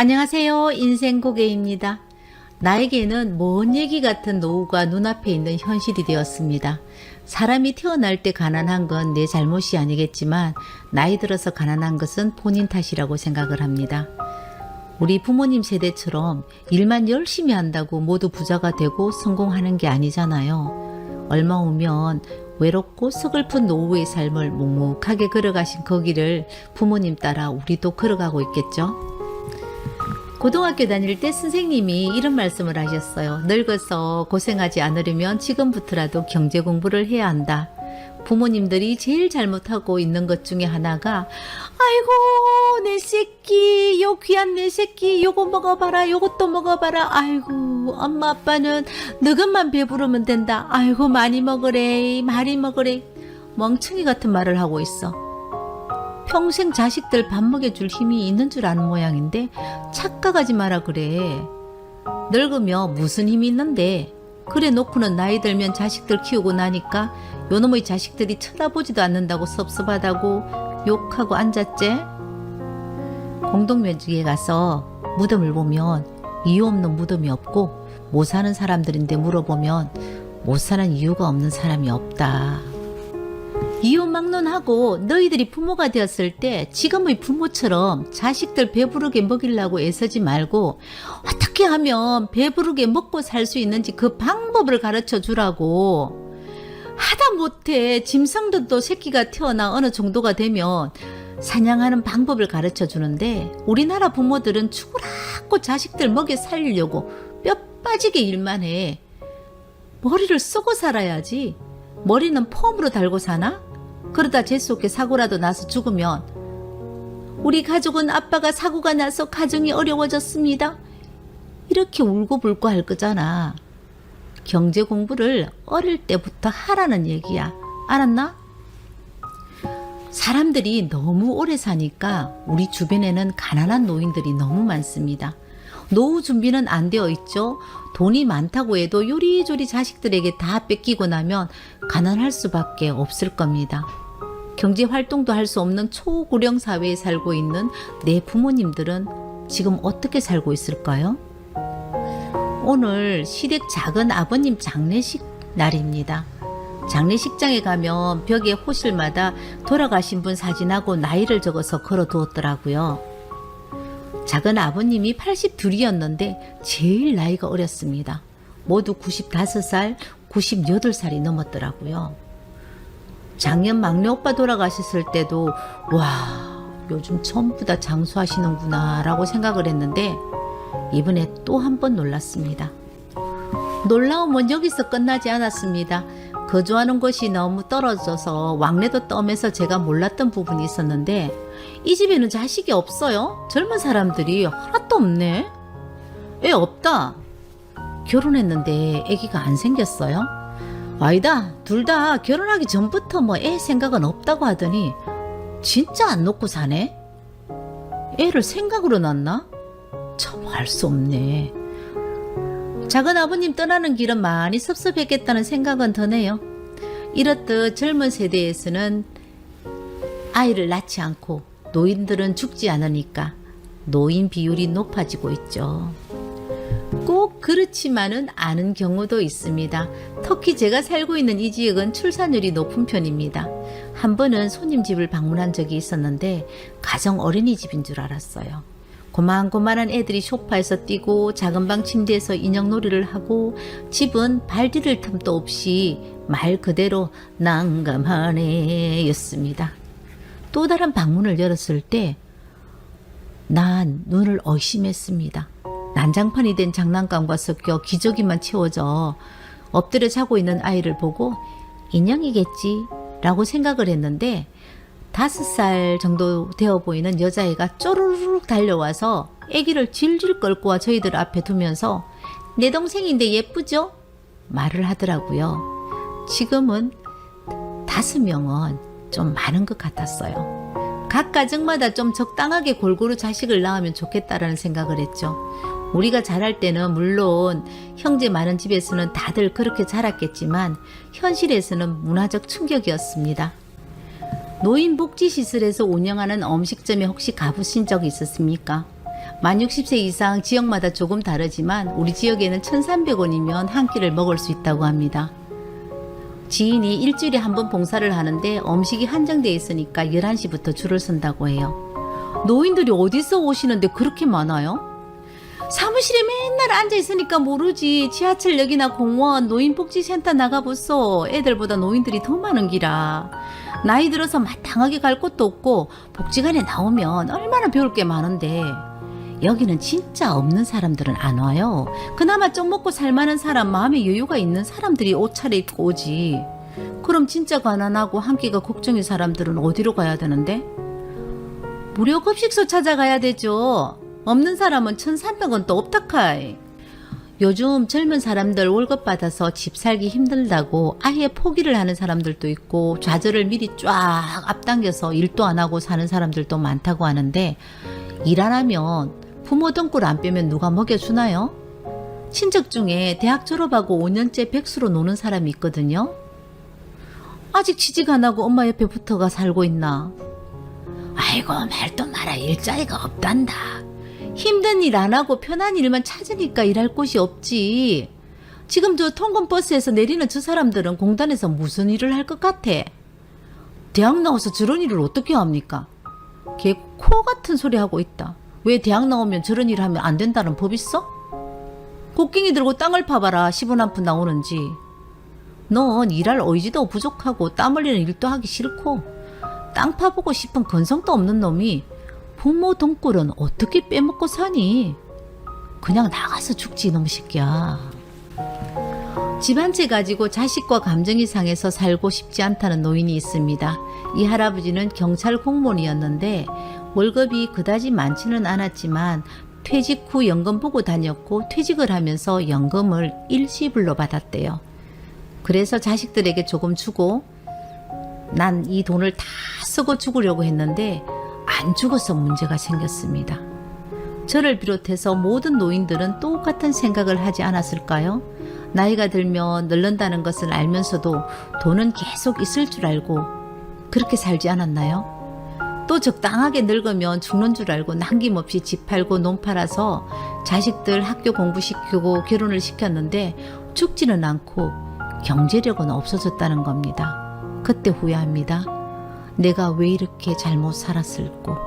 안녕하세요. 인생고개입니다. 나에게는 먼 얘기 같은 노후가 눈앞에 있는 현실이 되었습니다. 사람이 태어날 때 가난한 건 내 잘못이 아니겠지만 나이 들어서 가난한 것은 본인 탓이라고 생각을 합니다. 우리 부모님 세대처럼 일만 열심히 한다고 모두 부자가 되고 성공하는 게 아니잖아요. 얼마 후면 외롭고 서글픈 노후의 삶을 묵묵하게 걸어가신 그 길을 부모님 따라 우리도 걸어가고 있겠죠. 고등학교 다닐 때 선생님이 이런 말씀을 하셨어요. 늙어서 고생하지 않으려면 지금부터라도 경제 공부를 해야 한다. 부모님들이 제일 잘못하고 있는 것 중에 하나가 아이고 내 새끼 요 귀한 내 새끼 요거 먹어봐라 요것도 먹어봐라 아이고 엄마 아빠는 너것만 배부르면 된다 아이고 많이 먹으래 많이 먹으래 멍청이 같은 말을 하고 있어. 평생 자식들 밥 먹여줄 힘이 있는 줄 아는 모양인데 착각하지 마라 그래. 늙으면 무슨 힘이 있는데 그래 놓고는 나이 들면 자식들 키우고 나니까 요놈의 자식들이 쳐다보지도 않는다고 섭섭하다고 욕하고 앉았제. 공동묘지에 가서 무덤을 보면 이유 없는 무덤이 없고 못 사는 사람들인데 물어보면 못 사는 이유가 없는 사람이 없다. 이유 막론하고 너희들이 부모가 되었을 때 지금의 부모처럼 자식들 배부르게 먹이려고 애쓰지 말고 어떻게 하면 배부르게 먹고 살 수 있는지 그 방법을 가르쳐 주라고. 하다 못해 짐승들도 새끼가 태어나 어느 정도가 되면 사냥하는 방법을 가르쳐 주는데 우리나라 부모들은 죽으라고 자식들 먹여 살리려고 뼈 빠지게 일만 해. 머리를 쓰고 살아야지. 머리는 폼으로 달고 사나? 그러다 재수없게 사고라도 나서 죽으면 우리 가족은 아빠가 사고가 나서 가정이 어려워졌습니다. 이렇게 울고불고 할 거잖아. 경제 공부를 어릴 때부터 하라는 얘기야. 알았나? 사람들이 너무 오래 사니까 우리 주변에는 가난한 노인들이 너무 많습니다. 노후 준비는 안 되어 있죠. 돈이 많다고 해도 요리조리 자식들에게 다 뺏기고 나면 가난할 수밖에 없을 겁니다. 경제 활동도 할 수 없는 초고령 사회에 살고 있는 내 부모님들은 지금 어떻게 살고 있을까요? 오늘 시댁 작은 아버님 장례식 날입니다. 장례식장에 가면 벽에 호실마다 돌아가신 분 사진하고 나이를 적어서 걸어두었더라고요. 작은 아버님이 82이었는데 제일 나이가 어렸습니다. 모두 95살, 98살이 넘었더라고요. 작년 막내 오빠 돌아가셨을 때도 와 요즘 전부 다 장수하시는구나 라고 생각을 했는데 이번에 또 한 번 놀랐습니다. 놀라움은 여기서 끝나지 않았습니다. 거주하는 곳이 너무 떨어져서 왕래도 뜸해서 제가 몰랐던 부분이 있었는데 이 집에는 자식이 없어요. 젊은 사람들이 하나도 없네. 애 없다. 결혼했는데 애기가 안 생겼어요. 아니다. 둘 다 결혼하기 전부터 뭐 애 생각은 없다고 하더니 진짜 안 놓고 사네. 애를 생각으로 낳나? 참 알 수 없네. 작은 아버님 떠나는 길은 많이 섭섭했겠다는 생각은 드네요. 이렇듯 젊은 세대에서는 아이를 낳지 않고 노인들은 죽지 않으니까 노인 비율이 높아지고 있죠. 꼭 그렇지만은 않은 경우도 있습니다. 특히 제가 살고 있는 이 지역은 출산율이 높은 편입니다. 한 번은 손님 집을 방문한 적이 있었는데 가정 어린이집인 줄 알았어요. 고만고만한 애들이 소파에서 뛰고 작은 방 침대에서 인형놀이를 하고 집은 발 디딜 틈도 없이 말 그대로 난감하네 였습니다. 또 다른 방문을 열었을 때 난 눈을 의심했습니다. 난장판이 된 장난감과 섞여 기저귀만 채워져 엎드려 자고 있는 아이를 보고 인형이겠지 라고 생각을 했는데 5살 정도 되어 보이는 여자애가 쪼르륵 달려와서 아기를 질질 끌고 와 저희들 앞에 두면서 내 동생인데 예쁘죠? 말을 하더라고요. 지금은 5명은 좀 많은 것 같았어요. 각 가정마다 좀 적당하게 골고루 자식을 낳으면 좋겠다라는 생각을 했죠. 우리가 자랄 때는 물론 형제 많은 집에서는 다들 그렇게 자랐겠지만 현실에서는 문화적 충격이었습니다. 노인복지시설에서 운영하는 음식점에 혹시 가보신 적 있었습니까? 만 60세 이상 지역마다 조금 다르지만 우리 지역에는 1,300원이면 한 끼를 먹을 수 있다고 합니다. 지인이 일주일에 한 번 봉사를 하는데 음식이 한정되어 있으니까 11시부터 줄을 선다고 해요. 노인들이 어디서 오시는데 그렇게 많아요? 사무실에 맨날 앉아있으니까 모르지. 지하철역이나 공원, 노인복지센터 나가보소. 애들보다 노인들이 더 많은 기라. 나이 들어서 마땅하게 갈 곳도 없고 복지관에 나오면 얼마나 배울 게 많은데 여기는 진짜 없는 사람들은 안 와요. 그나마 좀 먹고 살만한 사람, 마음에 여유가 있는 사람들이 옷 차려입고 오지. 그럼 진짜 가난하고 한 끼가 걱정인 사람들은 어디로 가야 되는데? 무료 급식소 찾아가야 되죠. 없는 사람은 1,300원 또 없다카이. 요즘 젊은 사람들 월급 받아서 집 살기 힘들다고 아예 포기를 하는 사람들도 있고 좌절을 미리 쫙 앞당겨서 일도 안 하고 사는 사람들도 많다고 하는데 일 안 하면 부모 등골 안 빼면 누가 먹여주나요? 친척 중에 대학 졸업하고 5년째 백수로 노는 사람이 있거든요. 아직 취직 안 하고 엄마 옆에 붙어가 살고 있나? 아이고 말도 마라. 일자리가 없단다. 힘든 일 안 하고 편한 일만 찾으니까 일할 곳이 없지. 지금 저 통근버스에서 내리는 저 사람들은 공단에서 무슨 일을 할 것 같아? 대학 나와서 저런 일을 어떻게 합니까? 걔 코 같은 소리 하고 있다. 왜 대학 나오면 저런 일 하면 안 된다는 법 있어? 곡괭이 들고 땅을 파봐라. 10원 한 푼 나오는지. 넌 일할 의지도 부족하고 땀 흘리는 일도 하기 싫고 땅 파보고 싶은 근성도 없는 놈이 부모 돈꿀은 어떻게 빼먹고 사니? 그냥 나가서 죽지 이놈 새끼야. 집 한 채 가지고 자식과 감정이 상해서 살고 싶지 않다는 노인이 있습니다. 이 할아버지는 경찰 공무원이었는데 월급이 그다지 많지는 않았지만 퇴직 후 연금 보고 다녔고 퇴직을 하면서 연금을 일시불로 받았대요. 그래서 자식들에게 조금 주고 난 이 돈을 다 쓰고 죽으려고 했는데 안 죽어서 문제가 생겼습니다. 저를 비롯해서 모든 노인들은 똑같은 생각을 하지 않았을까요? 나이가 들면 늙는다는 것을 알면서도 돈은 계속 있을 줄 알고 그렇게 살지 않았나요? 또 적당하게 늙으면 죽는 줄 알고 남김없이 집 팔고 논 팔아서 자식들 학교 공부시키고 결혼을 시켰는데 죽지는 않고 경제력은 없어졌다는 겁니다. 그때 후회합니다. 내가 왜 이렇게 잘못 살았을꼬.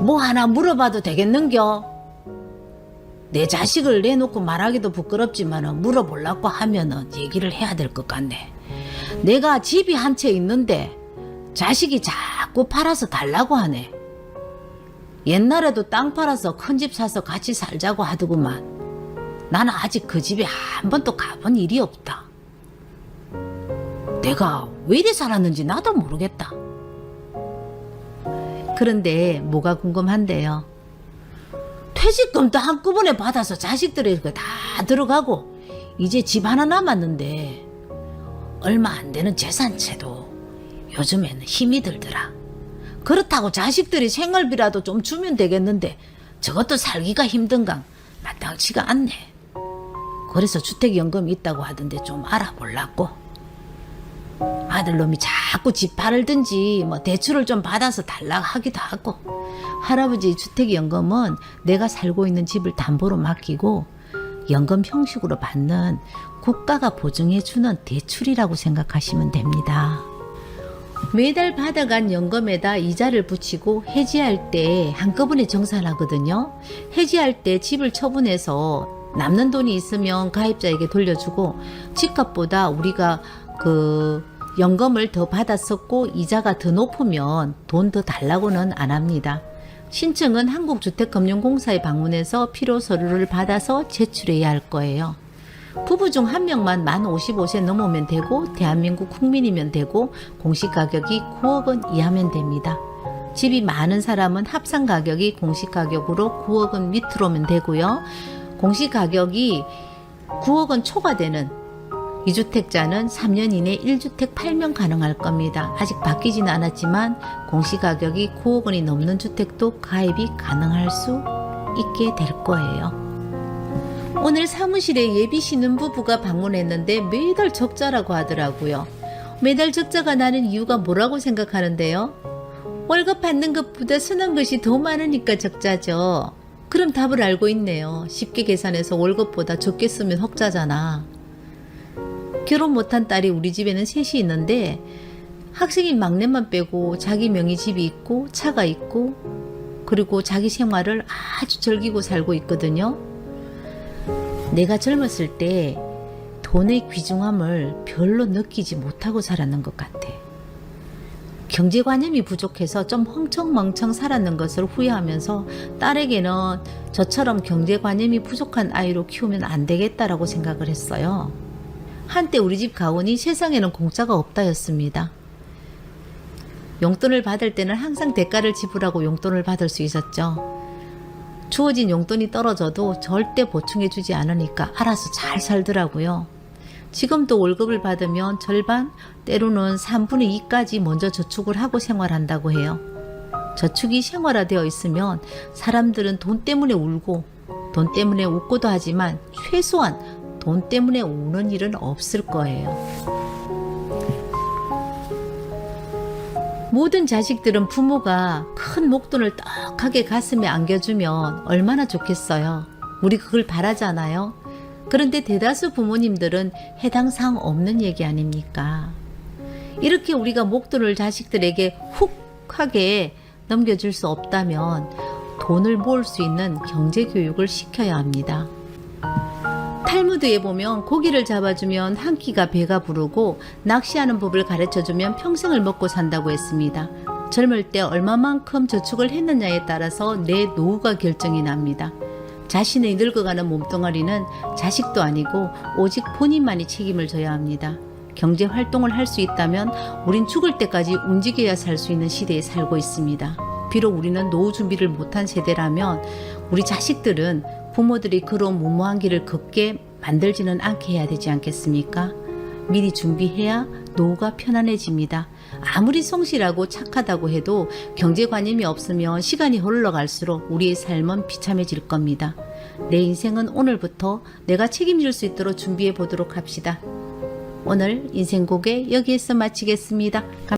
뭐 하나 물어봐도 되겠는겨? 내 자식을 내놓고 말하기도 부끄럽지만 물어보려고 하면은 얘기를 해야 될 것 같네. 내가 집이 한 채 있는데 자식이 자꾸 팔아서 달라고 하네. 옛날에도 땅 팔아서 큰 집 사서 같이 살자고 하더구만. 나는 아직 그 집에 한 번도 가본 일이 없다. 내가 왜 이리 살았는지 나도 모르겠다. 그런데 뭐가 궁금한데요. 퇴직금도 한꺼번에 받아서 자식들에게 다 들어가고 이제 집 하나 남았는데 얼마 안 되는 재산채도 요즘에는 힘이 들더라. 그렇다고 자식들이 생활비라도 좀 주면 되겠는데 저것도 살기가 힘든가 마땅치가 않네. 그래서 주택연금이 있다고 하던데 좀 알아보려고. 아들놈이 자꾸 집 팔든지 뭐 대출을 좀 받아서 달라고 하기도 하고. 할아버지 주택연금은 내가 살고 있는 집을 담보로 맡기고 연금 형식으로 받는 국가가 보증해주는 대출이라고 생각하시면 됩니다. 매달 받아간 연금에다 이자를 붙이고 해지할 때 한꺼번에 정산하거든요. 해지할 때 집을 처분해서 남는 돈이 있으면 가입자에게 돌려주고 집값보다 우리가 그 연금을 더 받았었고 이자가 더 높으면 돈 더 달라고는 안 합니다. 신청은 한국주택금융공사에 방문해서 필요 서류를 받아서 제출해야 할 거예요. 부부 중 한 명만 만 55세 넘으면 되고 대한민국 국민이면 되고 공시가격이 9억 원 이하면 됩니다. 집이 많은 사람은 합산가격이 공시가격으로 9억 원 밑으로면 되고요. 공시가격이 9억 원 초과되는 2주택자는 3년 이내 1주택 8명 가능할 겁니다. 아직 바뀌지는 않았지만 공시가격이 9억 원이 넘는 주택도 가입이 가능할 수 있게 될 거예요. 오늘 사무실에 예비 신혼부부가 방문했는데 매달 적자라고 하더라고요. 매달 적자가 나는 이유가 뭐라고 생각하는데요? 월급 받는 것보다 쓰는 것이 더 많으니까 적자죠. 그럼 답을 알고 있네요. 쉽게 계산해서 월급보다 적게 쓰면 흑자잖아. 결혼 못한 딸이 우리 집에는 셋이 있는데 학생인 막내만 빼고 자기 명의 집이 있고 차가 있고 그리고 자기 생활을 아주 즐기고 살고 있거든요. 내가 젊었을 때 돈의 귀중함을 별로 느끼지 못하고 살았는 것 같아. 경제관념이 부족해서 좀 흥청망청 살았는 것을 후회하면서 딸에게는 저처럼 경제관념이 부족한 아이로 키우면 안 되겠다라고 생각을 했어요. 한때 우리 집 가훈이 세상에는 공짜가 없다였습니다. 용돈을 받을 때는 항상 대가를 지불하고 용돈을 받을 수 있었죠. 주어진 용돈이 떨어져도 절대 보충해주지 않으니까 알아서 잘 살더라고요. 지금도 월급을 받으면 절반, 때로는 3분의 2까지 먼저 저축을 하고 생활한다고 해요. 저축이 생활화되어 있으면 사람들은 돈 때문에 울고 돈 때문에 웃고도 하지만 최소한 돈 때문에 우는 일은 없을 거예요. 모든 자식들은 부모가 큰 목돈을 떡하게 가슴에 안겨주면 얼마나 좋겠어요. 우리 그걸 바라잖아요. 그런데 대다수 부모님들은 해당 사항 없는 얘기 아닙니까? 이렇게 우리가 목돈을 자식들에게 훅 하게 넘겨줄 수 없다면 돈을 모을 수 있는 경제교육을 시켜야 합니다. 탈무드에 보면 고기를 잡아주면 한 끼가 배가 부르고 낚시하는 법을 가르쳐주면 평생을 먹고 산다고 했습니다. 젊을 때 얼마만큼 저축을 했느냐에 따라서 내 노후가 결정이 납니다. 자신의 늙어가는 몸뚱아리는 자식도 아니고 오직 본인만이 책임을 져야 합니다. 경제 활동을 할 수 있다면 우린 죽을 때까지 움직여야 살 수 있는 시대에 살고 있습니다. 비록 우리는 노후 준비를 못한 세대라면 우리 자식들은 부모들이 그런 무모한 길을 걷게 만들지는 않게 해야 되지 않겠습니까? 미리 준비해야 노후가 편안해집니다. 아무리 성실하고 착하다고 해도 경제관념이 없으면 시간이 흘러갈수록 우리의 삶은 비참해질 겁니다. 내 인생은 오늘부터 내가 책임질 수 있도록 준비해 보도록 합시다. 오늘 인생고개 여기에서 마치겠습니다.